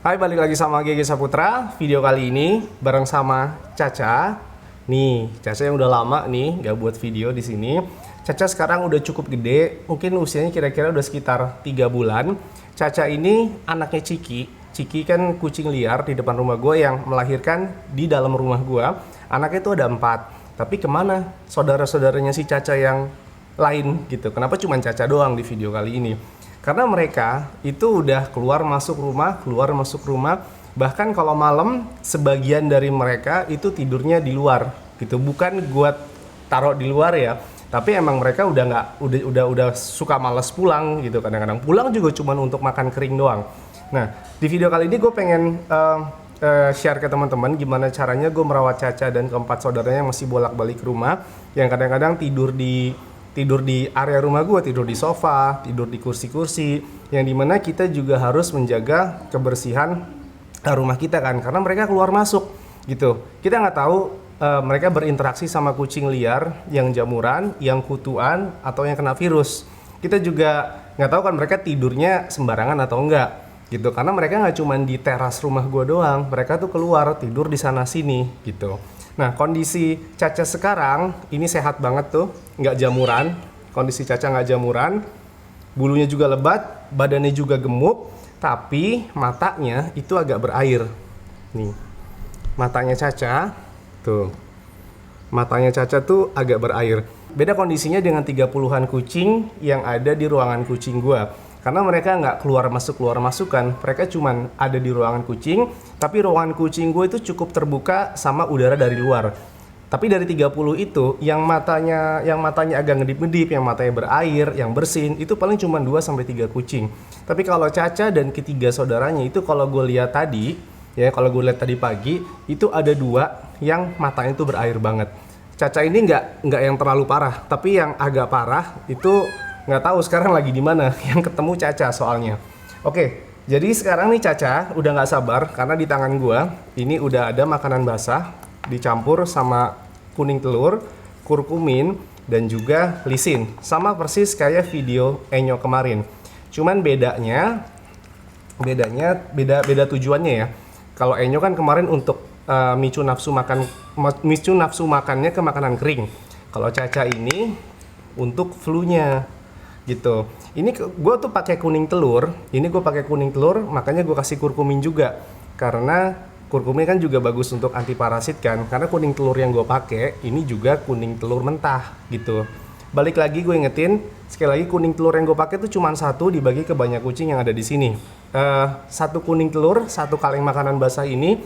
Hai, balik lagi sama GG Saputra. Video kali ini bareng sama Caca. Nih, Caca yang udah lama nih gak buat video di sini. Caca sekarang udah cukup gede, mungkin usianya kira-kira udah sekitar 3 bulan. Caca ini anaknya Ciki. Ciki kan kucing liar di depan rumah gue yang melahirkan di dalam rumah gue. Anaknya itu ada 4. Tapi kemana saudara-saudaranya si Caca yang lain gitu? Kenapa cuma Caca doang di video kali ini? Karena mereka itu udah keluar masuk rumah, bahkan kalau malam sebagian dari mereka itu tidurnya di luar gitu. Bukan gua taruh di luar ya, tapi emang mereka udah nggak udah suka males pulang gitu. Kadang-kadang pulang juga cuma untuk makan kering doang. Nah, di video kali ini gue pengen share ke teman-teman gimana caranya gue merawat Caca dan keempat saudaranya yang masih bolak-balik ke rumah, yang kadang-kadang tidur di area rumah gue, tidur di sofa, tidur di kursi-kursi, yang dimana kita juga harus menjaga kebersihan rumah kita kan, karena mereka keluar masuk gitu. Kita nggak tahu mereka berinteraksi sama kucing liar yang jamuran, yang kutuan, atau yang kena virus. Kita juga nggak tahu kan mereka tidurnya sembarangan atau enggak gitu, karena mereka nggak cuma di teras rumah gue doang, mereka tuh keluar tidur di sana sini gitu. Nah, kondisi Caca sekarang ini sehat banget tuh, nggak jamuran. Kondisi Caca nggak jamuran, bulunya juga lebat, badannya juga gemuk, tapi matanya itu agak berair. Nih, matanya Caca, tuh. Matanya Caca tuh agak berair. Beda kondisinya dengan 30-an kucing yang ada di ruangan kucing gua. Karena mereka nggak keluar masuk kan, mereka cuman ada di ruangan kucing, tapi ruangan kucing gue itu cukup terbuka sama udara dari luar. Tapi dari 30 itu, yang matanya agak ngedip-ngedip, yang matanya berair, yang bersin, itu paling cuma 2-3 kucing. Tapi kalau Caca dan ketiga saudaranya itu kalau gue lihat tadi, ya kalau gue lihat tadi pagi, itu ada 2 yang matanya itu berair banget. Caca ini nggak yang terlalu parah, tapi yang agak parah itu nggak tahu sekarang lagi di mana, yang ketemu Caca soalnya. Oke, jadi sekarang nih Caca udah nggak sabar karena di tangan gua ini udah ada makanan basah dicampur sama kuning telur, kurkumin, dan juga lisin. Sama persis kayak video Enyo kemarin. Cuman bedanya beda tujuannya ya. Kalau Enyo kan kemarin untuk micu nafsu makannya ke makanan kering. Kalau Caca ini untuk flu-nya gitu. Ini gue tuh pakai kuning telur. Ini gue pakai kuning telur, makanya gue kasih kurkumin juga. Karena kurkumin kan juga bagus untuk anti parasit kan. Karena kuning telur yang gue pakai ini juga kuning telur mentah gitu. Balik lagi gue ingetin, sekali lagi kuning telur yang gue pakai tuh cuma 1 dibagi ke banyak kucing yang ada di sini. 1 kuning telur, 1 kaleng makanan basah ini,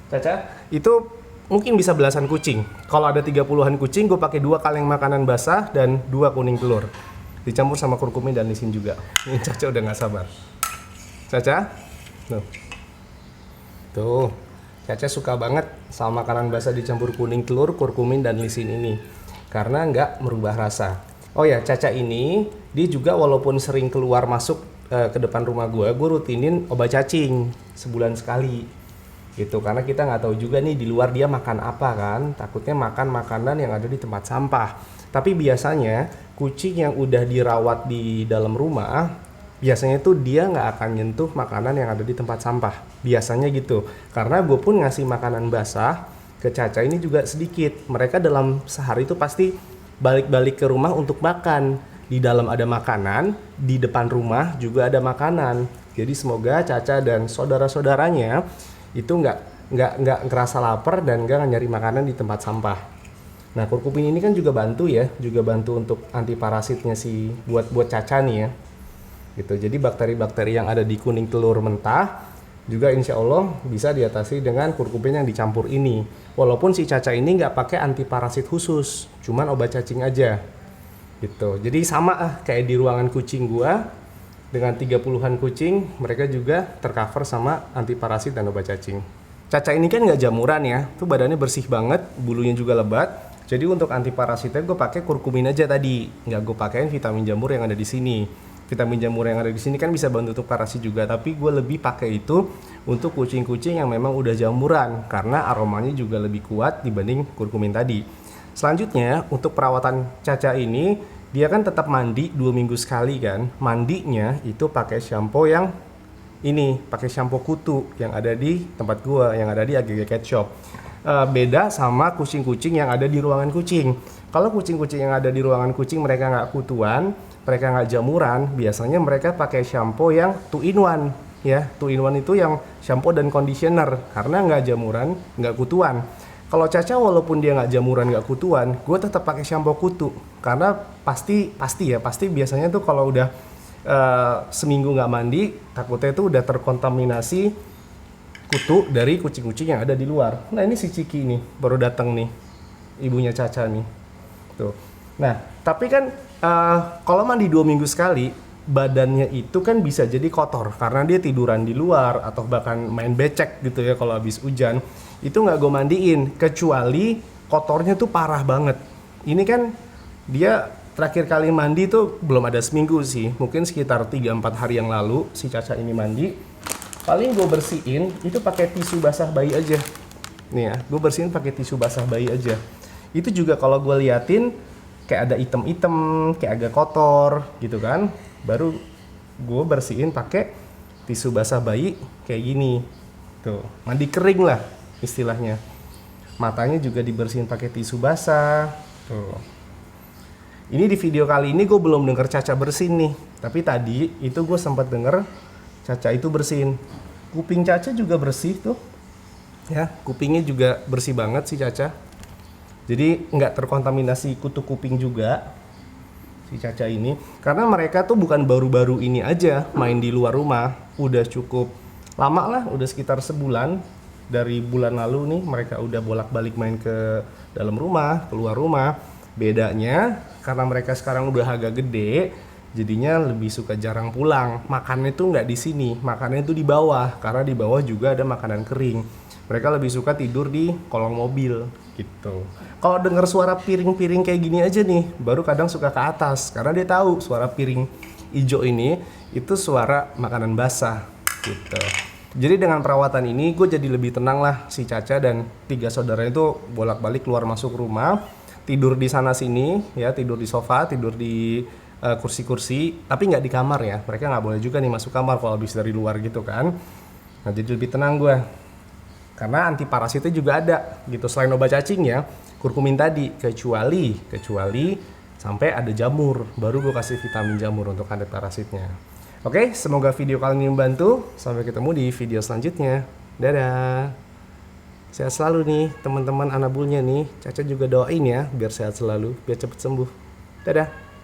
Caca, itu mungkin bisa belasan kucing. Kalau ada 30-an kucing, gue pakai 2 kaleng makanan basah dan 2 kuning telur. Dicampur sama kurkumin dan lisin juga. Ini Caca udah nggak sabar. Caca, tuh, Caca suka banget sama makanan basah dicampur kuning telur, kurkumin dan lisin ini, karena nggak merubah rasa. Oh ya, Caca ini dia juga walaupun sering keluar masuk ke depan rumah gue rutinin obat cacing sebulan sekali. Gitu, karena kita nggak tahu juga nih di luar dia makan apa kan, takutnya makan makanan yang ada di tempat sampah. Tapi biasanya kucing yang udah dirawat di dalam rumah, biasanya tuh dia nggak akan nyentuh makanan yang ada di tempat sampah. Biasanya gitu, karena gue pun ngasih makanan basah ke Caca ini juga sedikit. Mereka dalam sehari itu pasti balik-balik ke rumah untuk makan. Di dalam ada makanan, di depan rumah juga ada makanan. Jadi semoga Caca dan saudara-saudaranya itu nggak ngerasa lapar dan nggak nyari makanan di tempat sampah. Nah, kurkumin ini kan juga bantu ya, juga bantu untuk anti parasitnya buat Caca nih ya. Gitu. Jadi bakteri-bakteri yang ada di kuning telur mentah juga insya Allah bisa diatasi dengan kurkumin yang dicampur ini. Walaupun si Caca ini nggak pakai anti parasit khusus, cuman obat cacing aja. Gitu. Jadi sama kayak di ruangan kucing gua. Dengan 30-an kucing, mereka juga tercover sama anti parasit dan obat cacing. Caca ini kan nggak jamuran ya, tuh badannya bersih banget, bulunya juga lebat. Jadi untuk anti parasitnya gue pakai kurkumin aja tadi, nggak gue pakein vitamin jamur yang ada di sini. Vitamin jamur yang ada di sini kan bisa bantu untuk parasit juga, tapi gue lebih pakai itu untuk kucing-kucing yang memang udah jamuran, karena aromanya juga lebih kuat dibanding kurkumin tadi. Selanjutnya untuk perawatan Caca ini, dia kan tetap mandi 2 minggu sekali kan. Mandinya itu pakai shampoo yang ini pakai shampoo kutu yang ada di tempat gua, yang ada di AGG Cat Shop. Beda sama kucing-kucing yang ada di ruangan kucing. Kalau kucing-kucing yang ada di ruangan kucing mereka nggak kutuan, mereka nggak jamuran, biasanya mereka pakai shampoo yang 2-in-1 ya. 2-in-1 itu yang shampoo dan conditioner karena nggak jamuran, nggak kutuan. Kalau Caca walaupun dia nggak jamuran, nggak kutuan, gue tetap pakai shampoo kutu karena pasti biasanya tuh kalau udah seminggu nggak mandi, takutnya itu udah terkontaminasi kutu dari kucing-kucing yang ada di luar. Nah ini si Ciki nih baru datang nih, ibunya Caca nih. Tuh. Nah tapi kan kalau mandi 2 minggu sekali, badannya itu kan bisa jadi kotor karena dia tiduran di luar atau bahkan main becek gitu ya kalau habis hujan. Itu nggak gue mandiin, kecuali kotornya tuh parah banget. Ini kan dia terakhir kali mandi tuh belum ada seminggu sih, mungkin sekitar 3-4 hari yang lalu si Caca ini mandi. Paling gue bersihin itu pakai tisu basah bayi aja. Nih ya, gue bersihin pakai tisu basah bayi aja. Itu juga kalau gue liatin kayak ada item-item, kayak agak kotor gitu kan. Baru gue bersihin pakai tisu basah bayi kayak gini. Tuh, mandi kering lah istilahnya. Matanya juga dibersihin pakai tisu basah. Tuh. Ini di video kali ini gue belum denger Caca bersin nih. Tapi tadi itu gue sempat denger Caca itu bersin. Kuping Caca juga bersih tuh. Ya, kupingnya juga bersih banget sih Caca. Jadi nggak terkontaminasi kutu kuping juga si Caca ini. Karena mereka tuh bukan baru-baru ini aja main di luar rumah. Udah cukup lama lah, udah sekitar sebulan. Dari bulan lalu nih mereka udah bolak-balik main ke dalam rumah, keluar rumah. Bedanya karena mereka sekarang udah agak gede, jadinya lebih suka jarang pulang. Makannya tuh nggak di sini, makannya tuh di bawah karena di bawah juga ada makanan kering. Mereka lebih suka tidur di kolong mobil gitu. Kalau dengar suara piring-piring kayak gini aja nih, baru kadang suka ke atas karena dia tahu suara piring hijau ini itu suara makanan basah gitu. Jadi dengan perawatan ini gue jadi lebih tenang lah si Caca dan 3 saudaranya itu bolak-balik keluar masuk rumah. Tidur di sana sini ya, tidur di sofa, tidur di kursi-kursi, tapi nggak di kamar ya. Mereka nggak boleh juga nih masuk kamar kalau habis dari luar gitu kan. Nah jadi lebih tenang gue karena anti parasitnya juga ada gitu selain obat cacing ya, kurkumin tadi, kecuali sampai ada jamur, baru gue kasih vitamin jamur untuk anti parasitnya. Oke, semoga video kali ini membantu. Sampai ketemu di video selanjutnya. Dadah. Sehat selalu nih teman-teman anabulnya nih. Caca juga doain ya biar sehat selalu, biar cepet sembuh. Dadah.